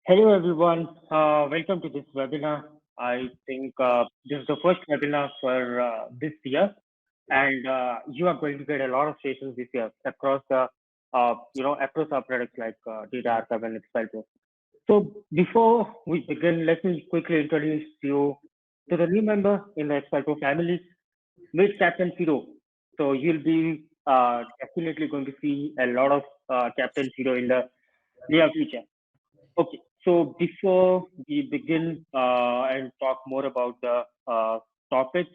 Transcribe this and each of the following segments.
Hello everyone, welcome to this webinar. I think this is the first webinar for this year, and you are going to get a lot of sessions this year across the, across our products like Data Archive and XfilesPro. So before we begin, let me quickly introduce you to the new member in the XfilesPro family, meet Captain Fido. So you'll be definitely going to see a lot of Captain Fido in the near future. Okay, so before we begin and talk more about the topic,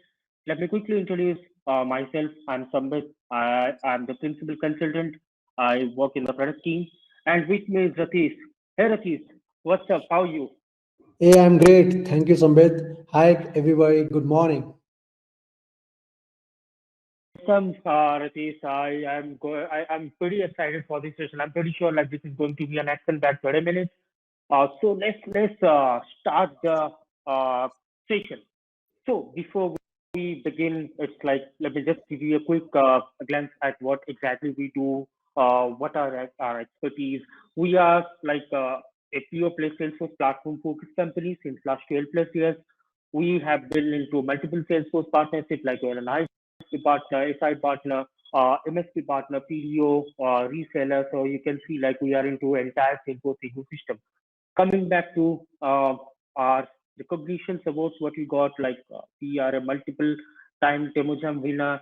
let me quickly introduce myself. I'm Sambit. I'm the principal consultant. I work in the product team. And with me is Ratish. Hey Ratish, what's up? How are you? Hey, I'm great. Thank you, Sambit. Hi, everybody. Good morning. Awesome, Ratish. I'm pretty excited for this session. I'm pretty sure like this is going to be an action-packed 30 minutes. So let's start the session. So before we begin, it's like let me just give you a quick glance at what exactly we do, what are our expertise. We are like a pure play Salesforce platform focused company since last 12 plus years. We have been into multiple Salesforce partnerships like we're an ISP partner, SI partner, MSP partner, PDO, reseller. So you can see like we are into entire Salesforce ecosystem. Coming back to our recognitions awards, what we got, like we are a multiple time Demo Jam winner.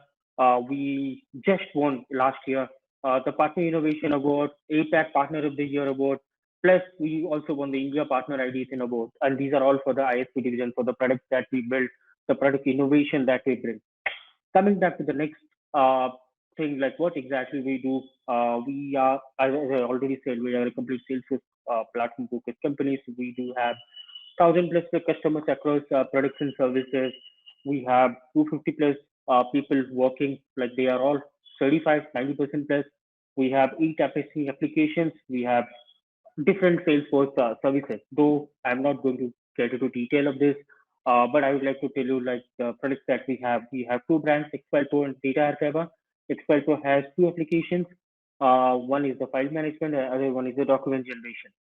We just won last year the Partner Innovation Award, APAC Partner of the Year Award. Plus, we also won the India Partner IDSN Award. And these are all for the ISP division, for the products that we build, the product innovation that we bring. Coming back to the next thing, like what exactly we do, we are, as I already said, we are a complete Salesforce platform focused company. So we do have 1,000 plus customers across products and services. We have 250 plus people working, like they are all 35, 90% plus. We have applications. We have different Salesforce services. Though I'm not going to get into detail of this, but I would like to tell you like the products that we have. We have two brands, XfilesPro and Data Archive. XfilesPro has two applications. One is the file management, the other one is the document generation.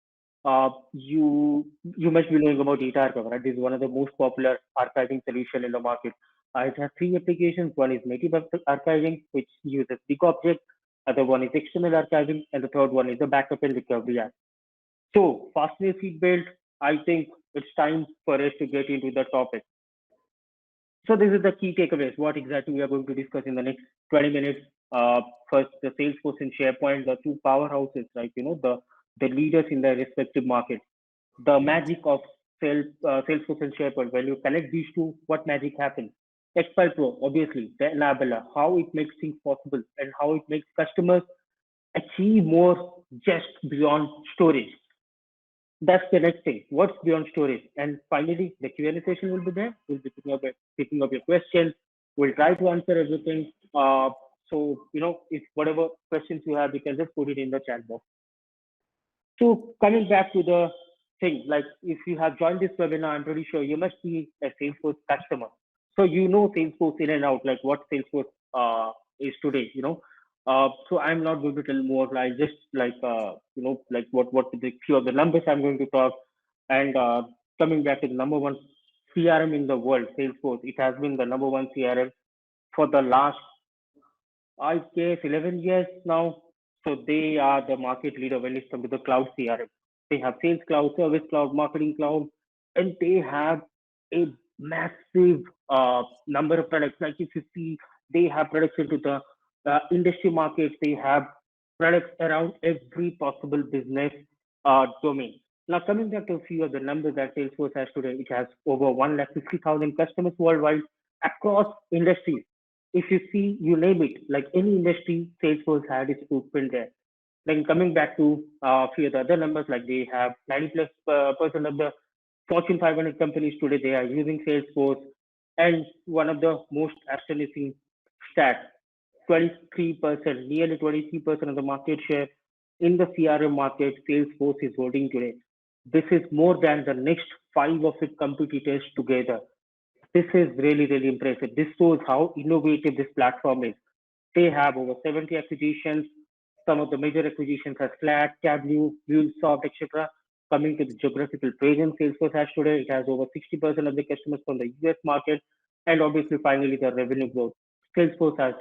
You must be knowing about Data Archive, right? This is one of the most popular archiving solution in the market. It has three applications. One is native archiving, which uses big objects. Other one is external archiving, and the third one is the backup and recovery app. So, fasten your seatbelt. I think it's time for us to get into the topic. So, this is the key takeaways. What exactly we are going to discuss in the next 20 minutes. First, the Salesforce and SharePoint, the two powerhouses, like the leaders in their respective markets. The magic of Salesforce and SharePoint. When you connect these two, what magic happens? Expel Pro, obviously, the enabler, how it makes things possible and how it makes customers achieve more just beyond storage. That's the next thing. What's beyond storage? And finally, the Q&A session will be there. We'll be picking up your questions. We'll try to answer everything. If whatever questions you have, you can just put it in the chat box. So coming back to the thing, like if you have joined this webinar, I'm pretty sure you must be a Salesforce customer. So you know Salesforce in and out, like what Salesforce is today, so I'm not going to tell more. I just like what the few of the numbers I'm going to talk, and coming back to the number one CRM in the world, Salesforce. It has been the number one CRM for the last, I guess, 11 years now. So they are the market leader when it comes to the cloud CRM. They have Sales Cloud, Service Cloud, Marketing Cloud, and they have a massive number of products. Like if you see, they have products into the industry markets. They have products around every possible business domain. Now, coming back to a few of the numbers that Salesforce has today, it has over 150,000 customers worldwide across industries. If you see, you name it, like any industry, Salesforce had its footprint there. Then coming back to a few of the other numbers, like they have 90 plus percent of the Fortune 500 companies today, they are using Salesforce. And one of the most astonishing stats, 23%, nearly 23% of the market share in the CRM market, Salesforce is holding today. This is more than the next five of its competitors together. This is really, really impressive. This shows how innovative this platform is. They have over 70 acquisitions. Some of the major acquisitions are Slack, Tableau, MuleSoft, etc. Coming to the geographical presence Salesforce has today, it has over 60% of the customers from the US market, and obviously, finally, the revenue growth. Salesforce has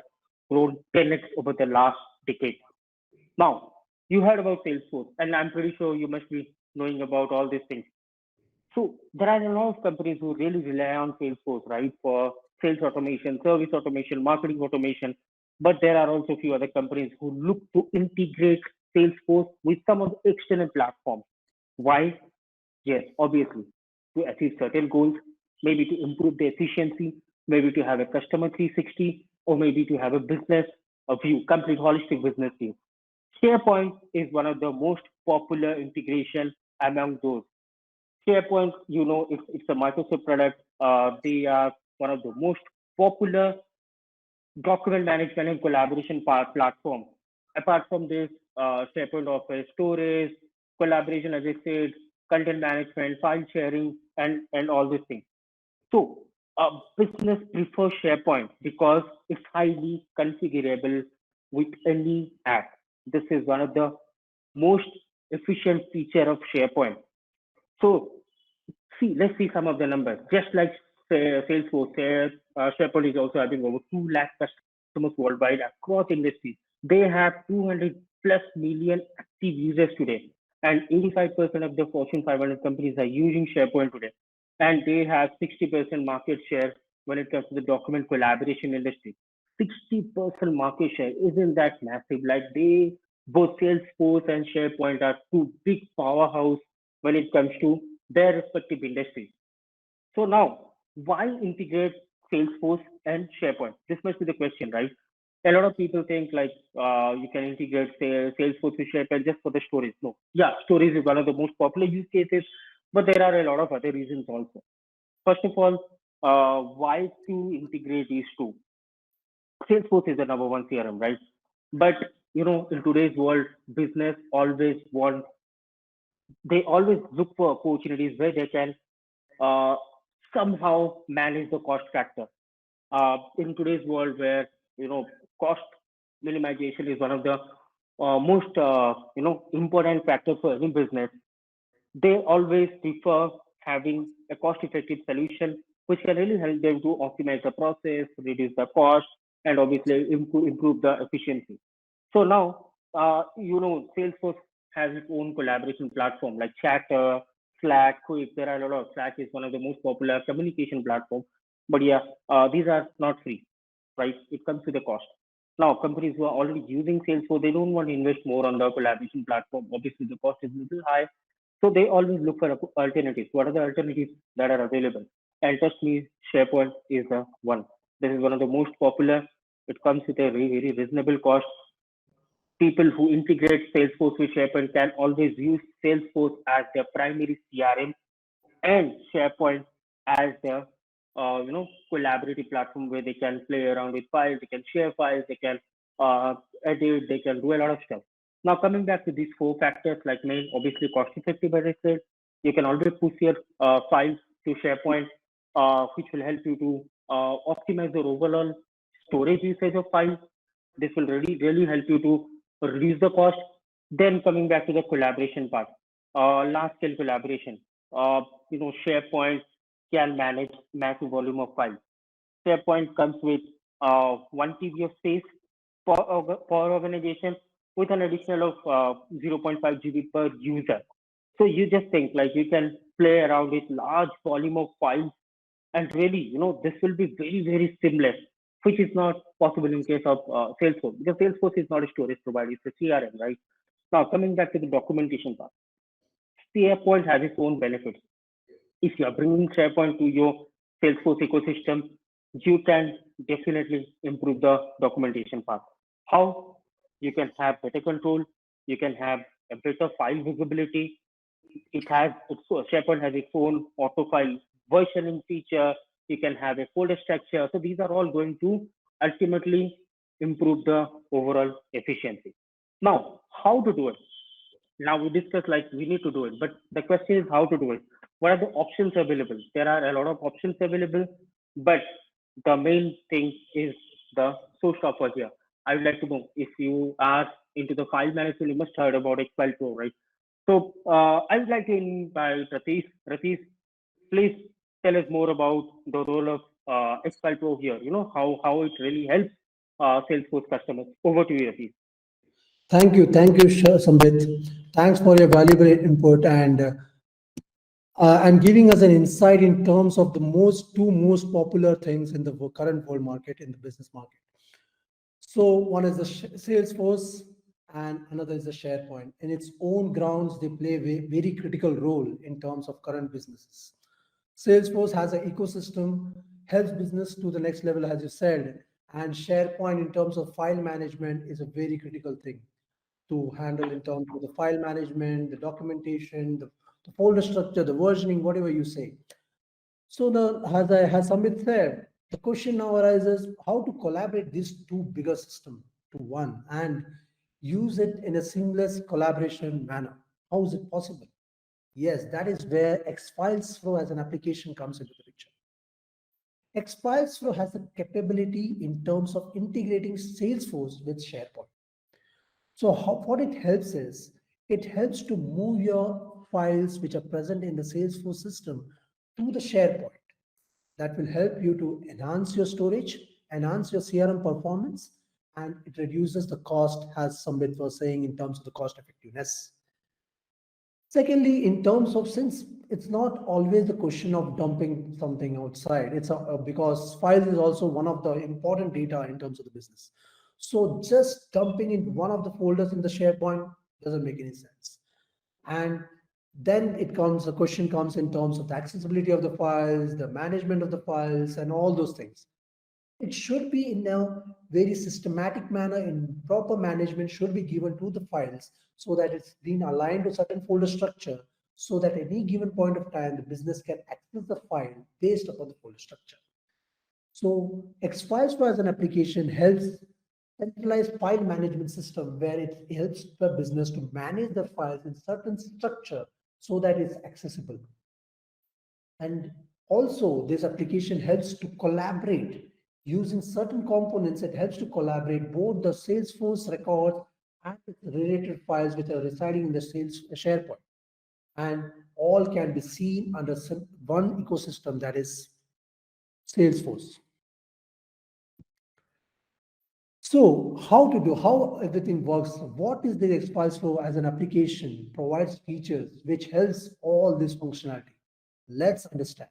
grown 10x over the last decade. Now, you heard about Salesforce, and I'm pretty sure you must be knowing about all these things. So there are a lot of companies who really rely on Salesforce, right, for sales automation, service automation, marketing automation. But there are also a few other companies who look to integrate Salesforce with some of the external platforms. Why? Yes, obviously, to achieve certain goals, maybe to improve the efficiency, maybe to have a customer 360, or maybe to have a business, a view, complete holistic business view. SharePoint is one of the most popular integration among those. SharePoint, it's a Microsoft product. They are one of the most popular document management and collaboration platform. Apart from this, SharePoint offers storage, collaboration, as I said, content management, file sharing, and all these things. So, business prefers SharePoint because it's highly configurable with any app. This is one of the most efficient feature of SharePoint. So, let's see some of the numbers. Just like Salesforce, SharePoint is also having over 2 lakh customers worldwide across industries. They have 200 plus million active users today, and 85% of the Fortune 500 companies are using SharePoint today. And they have 60% market share when it comes to the document collaboration industry. 60% market share, isn't that massive? Like both Salesforce and SharePoint are two big powerhouse when it comes to their respective industries. So now, why integrate Salesforce and SharePoint? This must be the question, right? A lot of people think like you can integrate Salesforce with SharePoint just for the storage. No, yeah, storage is one of the most popular use cases, but there are a lot of other reasons also. First of all, why to integrate these two? Salesforce is the number one CRM, right? But in today's world, business always look for opportunities where they can uh, somehow manage the cost factor. In today's world, where cost minimization is one of the most important factors for any business, they always prefer having a cost-effective solution which can really help them to optimize the process, reduce the cost, and obviously improve the efficiency. So now, Salesforce has its own collaboration platform like Chatter, Slack, Quick. There are a lot of Slack is one of the most popular communication platform. But yeah, these are not free, right? It comes with a cost. Now, companies who are already using Salesforce, they don't want to invest more on the collaboration platform. Obviously, the cost is a little high, so they always look for alternatives. What are the alternatives that are available? And trust me, SharePoint is the one. This is one of the most popular. It comes with a very, very reasonable cost. People who integrate Salesforce with SharePoint can always use Salesforce as their primary CRM and SharePoint as their collaborative platform where they can play around with files, they can share files, they can edit, they can do a lot of stuff. Now coming back to these four factors, like main, obviously cost effective, as I said, you can always push your files to SharePoint, which will help you to optimize your overall storage usage of files. This will really help you to reduce the cost. Then coming back to the collaboration part, large scale collaboration. SharePoint can manage massive volume of files. SharePoint comes with 1 TB of space for organization with an additional of 0.5 GB per user. So you just think like you can play around with large volume of files, and really, this will be very, very seamless, which is not possible in case of Salesforce, because Salesforce is not a storage provider, it's a CRM, right? Now, coming back to the documentation part, SharePoint has its own benefits. If you are bringing SharePoint to your Salesforce ecosystem, you can definitely improve the documentation part. How? You can have better control, you can have a better file visibility. SharePoint has its own auto file versioning feature. You can have a folder structure. So these are all going to ultimately improve the overall efficiency. Now, how to do it? Now we discussed like we need to do it, but the question is how to do it. What are the options available? There are a lot of options available, but the main thing is the showstopper here. I would like to know if you are into the file management, you must heard about XfilesPro, right? So I would like to invite Ratish. Ratish, please tell us more about the role of XfilesPro here. How it really helps Salesforce customers. Over to you, Ratish. Thank you, Sambit. Thanks for your valuable input and giving us an insight in terms of the two most popular things in the current world market, in the business market. So one is the Salesforce and another is the SharePoint. In its own grounds, they play a very critical role in terms of current businesses. Salesforce has an ecosystem, helps business to the next level, as you said, and SharePoint in terms of file management is a very critical thing to handle in terms of the file management, the documentation, the folder structure, the versioning, whatever you say. So as Amit said, the question now arises how to collaborate these two bigger systems to one and use it in a seamless collaboration manner. How is it possible? Yes, that is where XfilesPro as an application comes into the picture. XfilesPro has the capability in terms of integrating Salesforce with SharePoint. So what it helps is, it helps to move your files which are present in the Salesforce system to the SharePoint. That will help you to enhance your storage, enhance your CRM performance, and it reduces the cost, as Sambit was saying, in terms of the cost effectiveness. Secondly, in terms of, since it's not always the question of dumping something outside, it's because files is also one of the important data in terms of the business. So just dumping in one of the folders in the SharePoint doesn't make any sense. And then the question comes in terms of the accessibility of the files, the management of the files, and all those things. It should be in a very systematic manner, in proper management should be given to the files so that it's been aligned to certain folder structure, so that at any given point of time, the business can access the file based upon the folder structure. So XfilesPro as an application helps centralized file management system where it helps the business to manage the files in certain structure so that it's accessible. And also this application helps to collaborate using certain components. It helps to collaborate both the Salesforce records and related files which are residing in the SharePoint, and all can be seen under one ecosystem, that is Salesforce. So how everything works, what is the XfilesPro as an application provides features which helps all this functionality. Let's understand.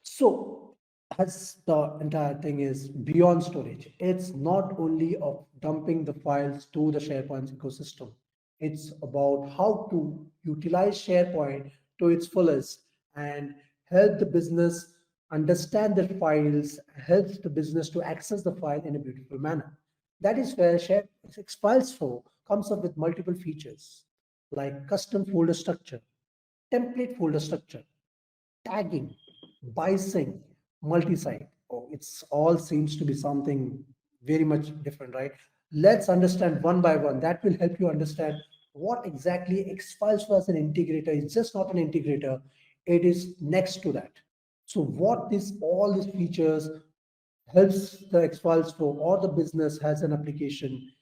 So as the entire thing is beyond storage, it's not only of dumping the files to the SharePoint ecosystem. It's about how to utilize SharePoint to its fullest and help the business understand the files, helps the business to access the file in a beautiful manner. That is where XfilesPro comes up with multiple features like custom folder structure, template folder structure, tagging, bisync, multisite. Oh, it's all seems to be something very much different, right? Let's understand one by one. That will help you understand what exactly XfilesPro as an integrator is. Just not an integrator, it is next to that. So what all these features helps the XfilesPro or the business has an application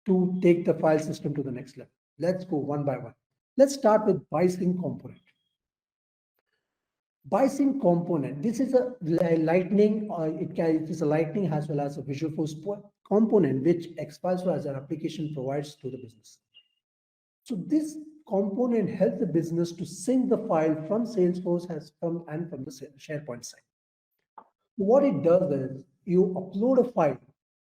to take the file system to the next level. Let's go one by one. Let's start with bisync component. Bisync component. This is a lightning, or it is a lightning as well as a Visualforce component which XfilesPro as an application provides to the business. So this component helps the business to sync the file from Salesforce and from the SharePoint side. What it does is you upload a file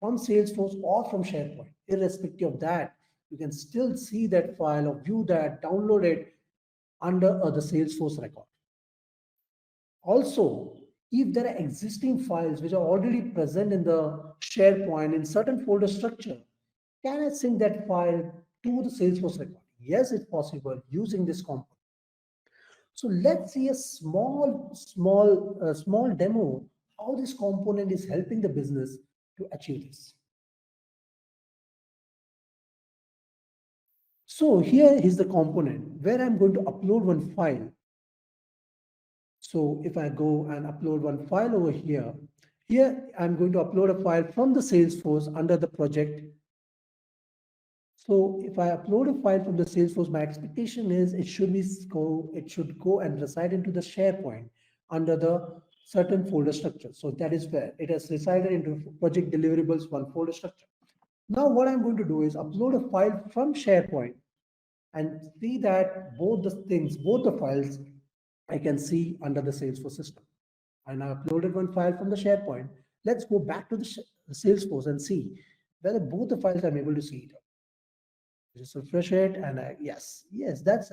from Salesforce or from SharePoint. Irrespective of that, you can still see that file or view that, download it under the Salesforce record. Also, if there are existing files which are already present in the SharePoint in certain folder structure, can I sync that file to the Salesforce record? Yes, it's possible using this component. So let's see a small demo how this component is helping the business to achieve this. So here is the component where I'm going to upload one file. So if I go and upload one file over here, Here, I'm going to upload a file from the Salesforce under the project. So if I upload a file from the Salesforce, my expectation is it should go and reside into the SharePoint under the certain folder structure. So that is where it has resided into project deliverables one folder structure. Now what I'm going to do is upload a file from SharePoint and see that both the files I can see under the Salesforce system. And I uploaded one file from the SharePoint. Let's go back to the Salesforce and see whether both the files I'm able to see it. Just refresh it, and yes, that's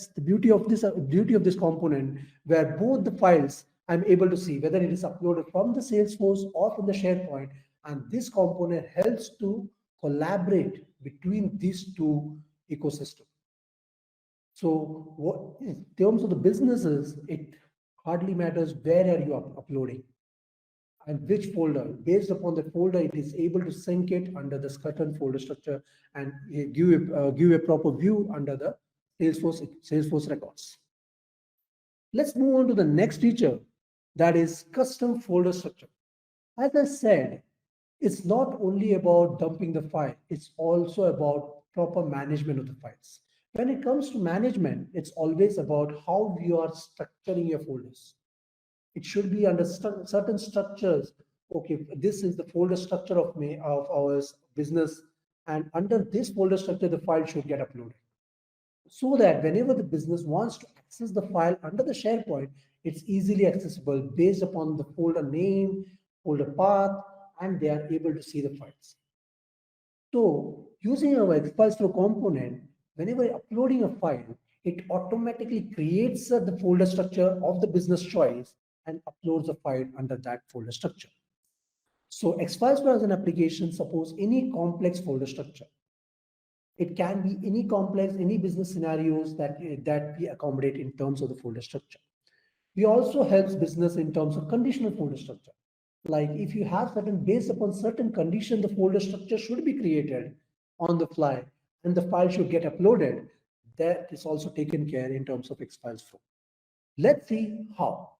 the beauty of this component, where both the files I'm able to see whether it is uploaded from the Salesforce or from the SharePoint, and this component helps to collaborate between these two ecosystems. So, what in terms of the businesses, it hardly matters where are you uploading and which folder. Based upon the folder, it is able to sync it under the certain folder structure and give a proper view under the Salesforce records. Let's move on to the next feature, that is custom folder structure. As I said, it's not only about dumping the file, it's also about proper management of the files. When it comes to management, it's always about how you are structuring your folders. It should be under certain structures. Okay, this is the folder structure of our business, and under this folder structure the file should get uploaded, so that whenever the business wants to access the file under the SharePoint, it's easily accessible based upon the folder name, folder path, and they are able to see the files. So using our XfilesPro component, whenever uploading a file, it automatically creates the folder structure of the business choice and uploads the file under that folder structure. So XfilesPro as an application supports any complex folder structure. It can be any complex, any business scenarios that we accommodate in terms of the folder structure. We also helps business in terms of conditional folder structure. Like if you have based upon certain condition, the folder structure should be created on the fly and the file should get uploaded. That is also taken care in terms of XfilesPro. Let's see how.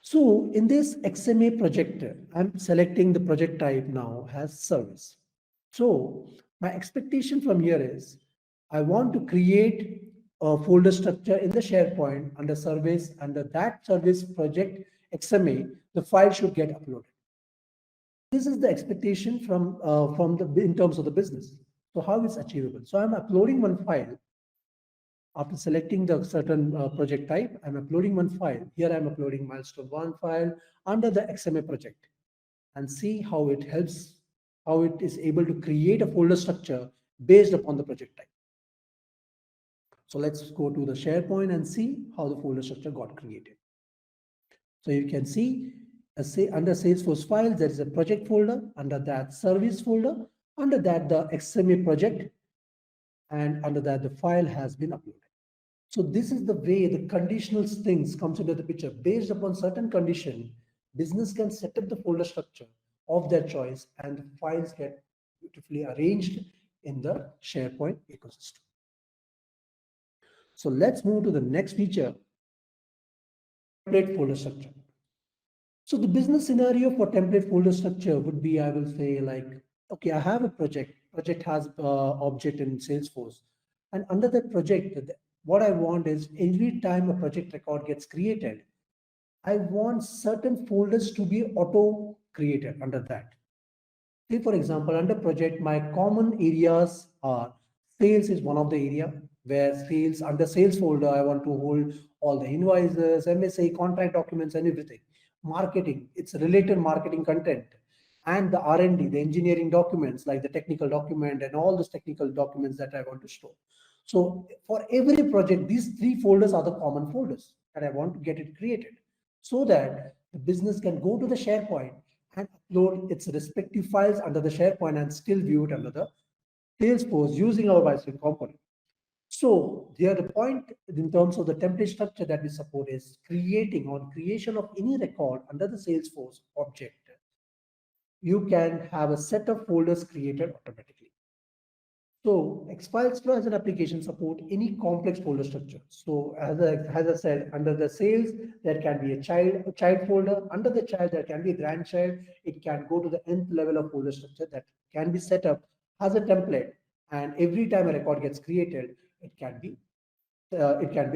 So in this XMA project, I'm selecting the project type now as service. So my expectation from here is I want to create a folder structure in the SharePoint under service. Under that service project XMA, the file should get uploaded. This is the expectation from the in terms of the business. So how is achievable? So I'm uploading one file. After selecting the certain project type, I'm uploading one file. Here I'm uploading milestone one file under the XMA project, and see how it helps, how it is able to create a folder structure based upon the project type. So let's go to the SharePoint and see how the folder structure got created. So you can see under Salesforce files, there is a project folder, under that service folder, under that the XMA project, and under that the file has been uploaded. So this is the way the conditional things comes into the picture. Based upon certain condition, business can set up the folder structure of their choice and the files get beautifully arranged in the SharePoint ecosystem. So let's move to the next feature, template folder structure. So the business scenario for template folder structure would be, I will say like, okay, I have a project has object in Salesforce, and under that project, what I want is every time a project record gets created, I want certain folders to be auto created under that. Say for example, under project, my common areas are sales is one of the area where sales, under sales folder, I want to hold all the invoices, MSA, contract documents, and everything. Marketing, it's related marketing content, and the R&D, the engineering documents like the technical document and all those technical documents that I want to store. So for every project, these three folders are the common folders that I want to get it created, so that the business can go to the SharePoint and upload its respective files under the SharePoint and still view it under the Salesforce using our Bison component. So here the point in terms of the template structure that we support is creation of any record under the Salesforce object. You can have a set of folders created automatically. So XfilesPro as an application support any complex folder structure. So as I said, under the sales, there can be a child folder. Under the child, there can be a grandchild. It can go to the nth level of folder structure that can be set up as a template. And every time a record gets created, it can be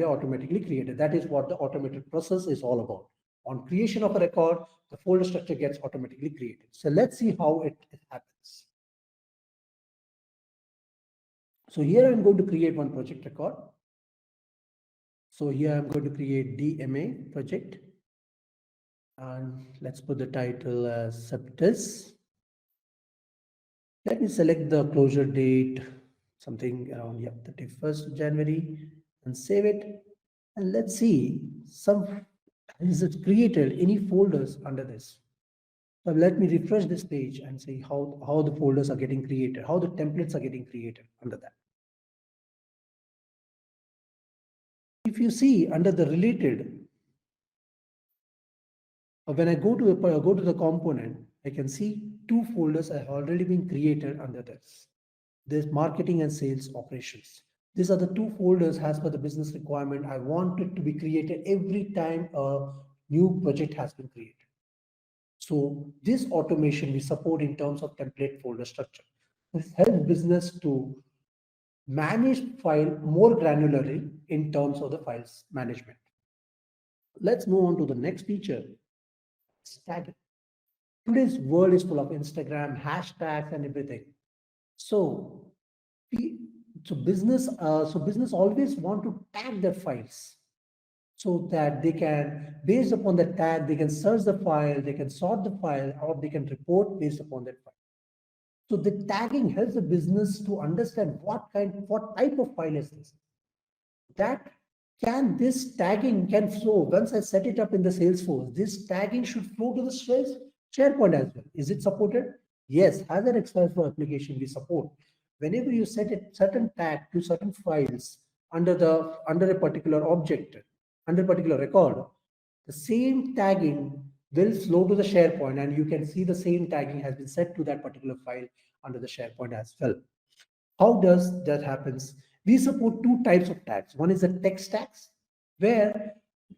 automatically created. That is what the automated process is all about. On creation of a record, the folder structure gets automatically created. So let's see how it happens. So here I'm going to create one project record. So here I'm going to create DMA project. And let's put the title as Septis. Let me select the closure date, something around 31st January, and save it. And let's see is it created any folders under this. So let me refresh this page and see how the folders are getting created, how the templates are getting created under that. If you see under the related, when I go to the component, I can see two folders have already been created under this. There's marketing and sales operations. These are the two folders as per the business requirement. I want it to be created every time a new project has been created. So this automation we support in terms of template folder structure. This helps business to manage file more granularly in terms of the files management. Let's move on to the next feature, tagging. Today's world is full of Instagram, hashtags and everything. So business always want to tag their files so that they can, based upon the tag, they can search the file, they can sort the file, or they can report based upon that file. So the tagging helps the business to understand what type of file is this. This tagging can flow once I set it up in the Salesforce. This tagging should flow to the SharePoint as well. Is it supported? Yes, as an XfilesPro application we support. Whenever you set a certain tag to certain files under a particular object, under a particular record, the same tagging will flow to the SharePoint, and you can see the same tagging has been set to that particular file under the SharePoint as well. How does that happens? We support two types of tags. One is the text tags, where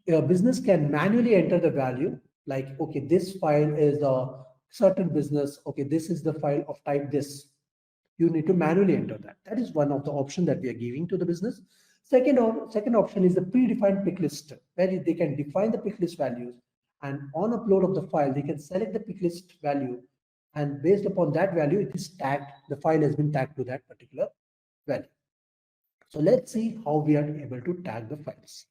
a business can manually enter the value, like, okay, this file is a certain business. Okay, this is the file of type this. You need to manually enter that. That is one of the options that we are giving to the business. Second option is the predefined pick list, where they can define the pick list values, and on upload of the file, they can select the pick list value, and based upon that value, it is tagged. The file has been tagged to that particular value. So let's see how we are able to tag the files.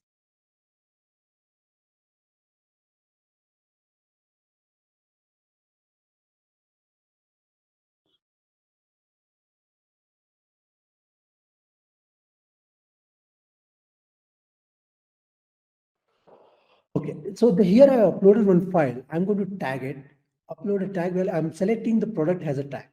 Okay, so here I uploaded one file. I'm going to tag it, upload a tag. Well, I'm selecting the product as a tag.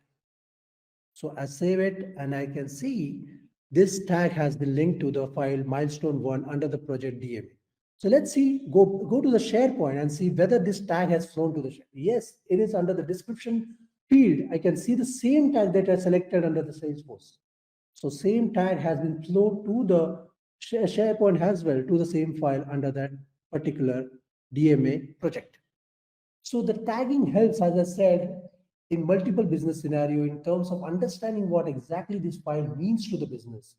So I save it, and I can see this tag has been linked to the file milestone 1 under the project DMA. So let's see, go to the SharePoint and see whether this tag has flown to the SharePoint. Yes, it is under the description field. I can see the same tag that I selected under the Salesforce. So same tag has been flowed to the SharePoint as well, to the same file under that particular DMA project. So the tagging helps, as I said, in multiple business scenario in terms of understanding what exactly this file means to the business.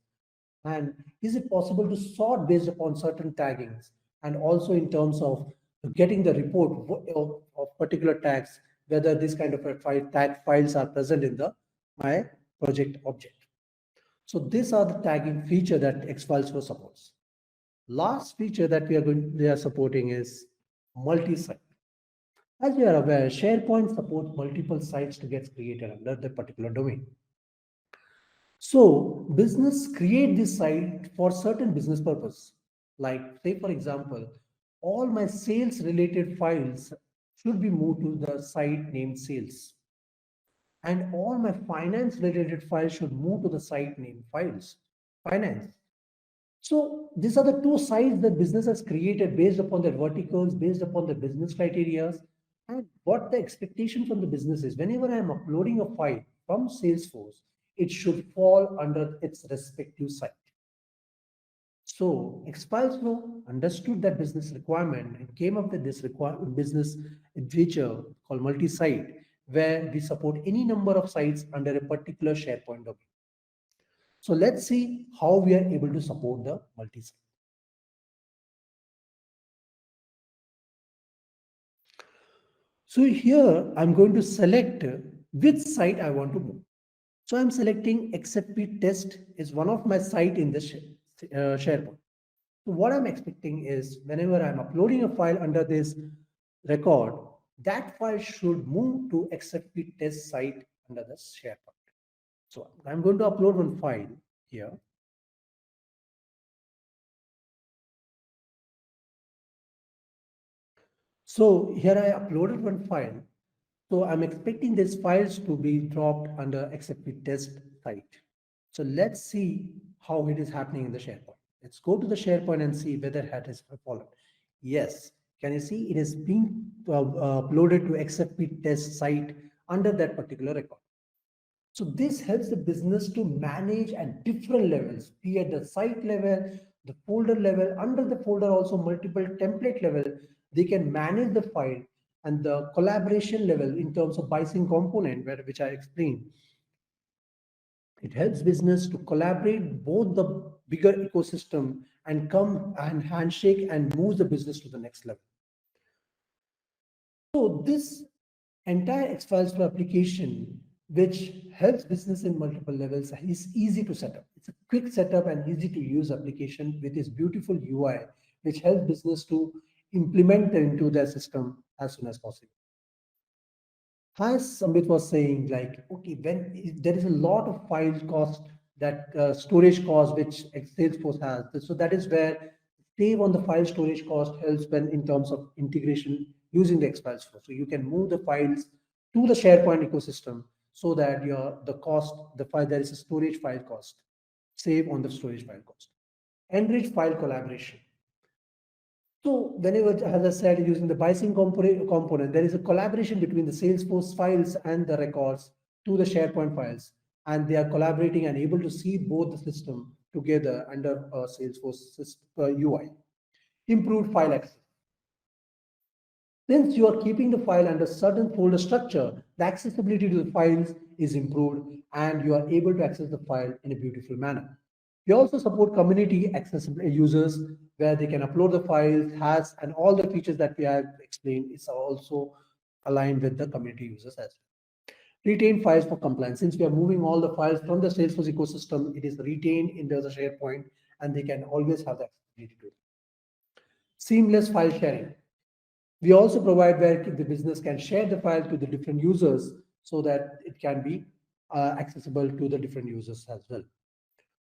And is it possible to sort based upon certain taggings? And also in terms of getting the report of particular tags, whether this kind of a tag files are present in my project object. So these are the tagging feature that XfilesPro supports. Last feature that we are supporting is multi-site. As you are aware, SharePoint supports multiple sites to get created under the particular domain. So business create this site for certain business purpose. Like, say for example, all my sales related files should be moved to the site named sales. And all my finance related files should move to the site named finance. So these are the two sites that business has created based upon their verticals, based upon the business criteria, and what the expectation from the business is. Whenever I am uploading a file from Salesforce, it should fall under its respective site. So XfilesPro understood that business requirement and came up with this business feature called Multisite, where we support any number of sites under a particular SharePoint domain. So let's see how we are able to support the multi-site. So here I'm going to select which site I want to move. So I'm selecting XFP test is one of my site in the SharePoint. So what I'm expecting is whenever I'm uploading a file under this record, that file should move to XFP test site under the SharePoint. So I'm going to upload one file here. So here I uploaded one file. So I'm expecting these files to be dropped under XFP test site. So let's see how it is happening in the SharePoint. Let's go to the SharePoint and see whether it has followed. Yes, can you see it is being uploaded to XFP test site under that particular record. So this helps the business to manage at different levels, be at the site level, the folder level, under the folder also multiple template level. They can manage the file and the collaboration level in terms of Bison component, which I explained. It helps business to collaborate both the bigger ecosystem and come and handshake and move the business to the next level. So this entire XfilesPro application, which helps business in multiple levels, is easy to set up. It's a quick setup and easy to use application with its beautiful UI, which helps business to implement into their system as soon as possible. As Sambit was saying, like, okay, when there is a lot of file cost, that storage cost which Salesforce has, so that is where save on the file storage cost helps when in terms of integration using the XfilesPro. So you can move the files to the SharePoint ecosystem so that the file, there is a storage file cost, save on the storage file cost. Enrich file collaboration. So whenever, as I said, using the Bison component, there is a collaboration between the Salesforce files and the records to the SharePoint files, and they are collaborating and able to see both the system together under a Salesforce UI. Improved file access. Since you are keeping the file under certain folder structure, the accessibility to the files is improved and you are able to access the file in a beautiful manner. We also support community accessible users where they can upload the files, and all the features that we have explained is also aligned with the community users as well. Retain files for compliance. Since we are moving all the files from the Salesforce ecosystem, it is retained into the SharePoint and they can always have the accessibility to it. Seamless file sharing. We also provide where the business can share the file to the different users so that it can be accessible to the different users as well.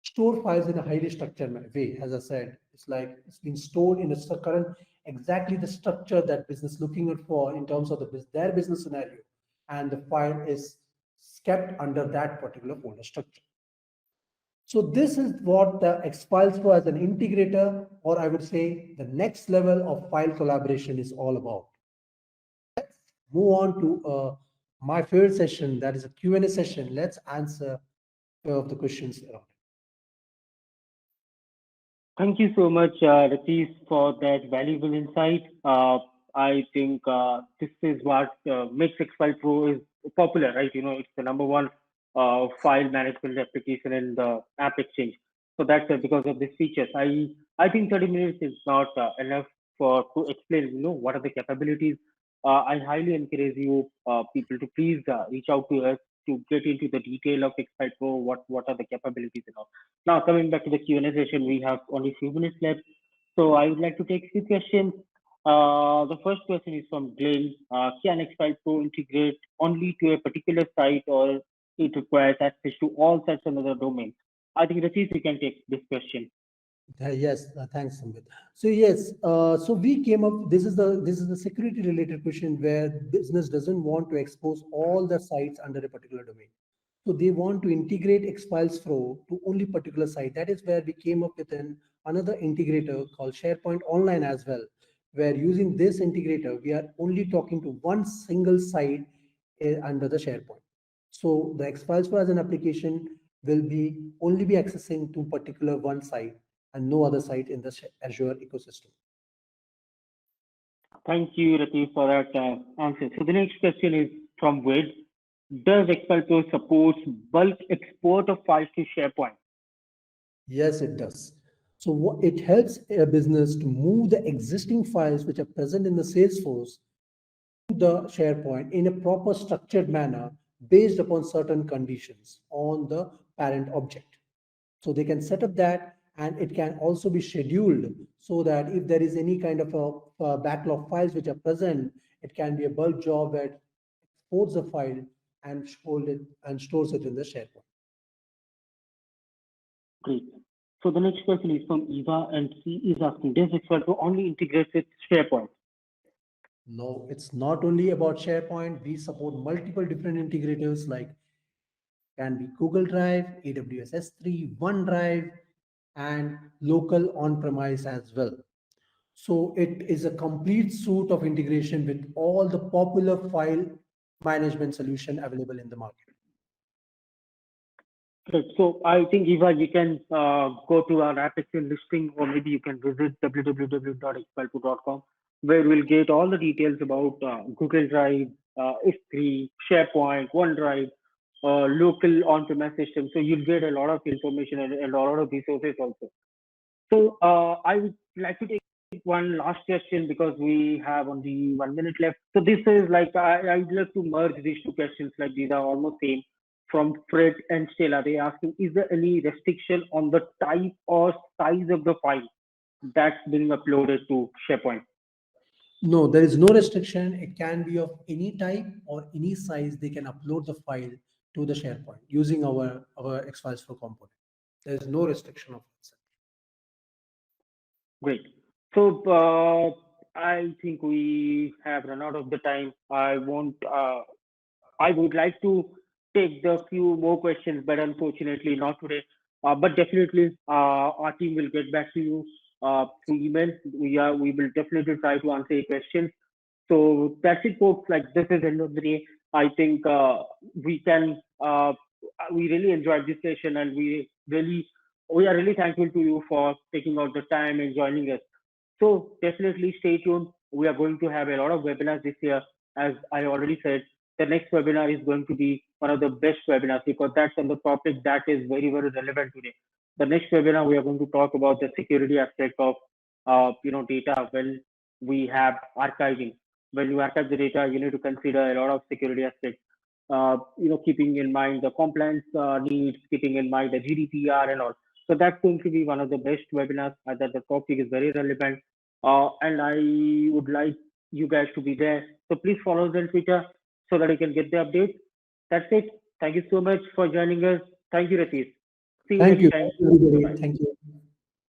Store files in a highly structured way. As I said, it's like it's been stored in a current, exactly the structure that business looking at for in terms of their business scenario, and the file is kept under that particular folder structure. So this is what the XfilesPro as an integrator, or I would say the next level of file collaboration is all about. Let's move on to my favorite session, that is a Q&A session. Let's answer the questions around. Thank you so much, Ratish, for that valuable insight. I think this is what makes XfilesPro is popular, right? You know, it's the number one file management application in the App Exchange. So that's because of these features. I think 30 minutes is not enough for to explain. You know, what are the capabilities. I highly encourage you people to please reach out to us to get into the detail of XfilesPro. What are the capabilities and all. Now, coming back to the Q&A session, we have only few minutes left. So I would like to take few questions. The first question is from Glenn. Can XfilesPro integrate only to a particular site or it requires access to all sites in another domain? I think Ratish, you can take this question. Yes, thanks, Sambit. So yes, so we came up. This is the security related question where business doesn't want to expose all the sites under a particular domain. So they want to integrate XfilesPro to only particular site. That is where we came up with another integrator called SharePoint Online as well, where using this integrator, we are only talking to one single site under the SharePoint. So the XfilesPro as an application will be only be accessing to particular one site and no other site in the Azure ecosystem. Thank you, Rati, for that answer. So the next question is from Wade. Does XfilesPro supports bulk export of files to SharePoint? Yes, it does. So it helps a business to move the existing files which are present in the Salesforce to the SharePoint in a proper structured manner based upon certain conditions on the parent object. So they can set up that, and it can also be scheduled so that if there is any kind of a backlog files which are present, it can be a bulk job that exports the file and hold it and stores it in the SharePoint. Great. So the next question is from Eva, and she is asking, does XfilesPro only integrate with SharePoint? No, it's not only about SharePoint. We support multiple different integrators like can be Google Drive, AWS S3, OneDrive, and local on-premise as well. So it is a complete suite of integration with all the popular file management solution available in the market. Great. So I think, Eva, you can go to our application listing, or maybe you can visit www.xfilesPro.com, where we'll get all the details about Google Drive, S3, SharePoint, OneDrive, local on-premise system. So you'll get a lot of information and a lot of resources also. So I would like to take one last question because we have only 1 minute left. So this is like I'd love to merge these two questions. Like these are almost same. From Fred and Stella, they asking: is there any restriction on the type or size of the file that's being uploaded to SharePoint? No, there is no restriction. It can be of any type or any size. They can upload the file to the SharePoint using our XfilesPro component. There is no restriction of that. Great. So I think we have run out of the time. I won't. I would like to take the few more questions, but unfortunately not today. But definitely, our team will get back to you through email. We will definitely try to answer your questions. So that's it, folks. Like this is the end of the day. I think we can. We really enjoyed this session, and we are really thankful to you for taking out the time and joining us. So definitely stay tuned. We are going to have a lot of webinars this year. As I already said, the next webinar is going to be one of the best webinars because that's on the topic that is very, very relevant today. The next webinar, we are going to talk about the security aspect of, data when we have archiving. When you archive the data, you need to consider a lot of security aspects. Keeping in mind the compliance needs, keeping in mind the GDPR and all. So that's going to be one of the best webinars. That the topic is very relevant, and I would like you guys to be there. So please follow us on Twitter so that you can get the updates. That's it. Thank you so much for joining us. Thank you, Ratish. See you Thank next you, time. everybody. Bye. Thank you.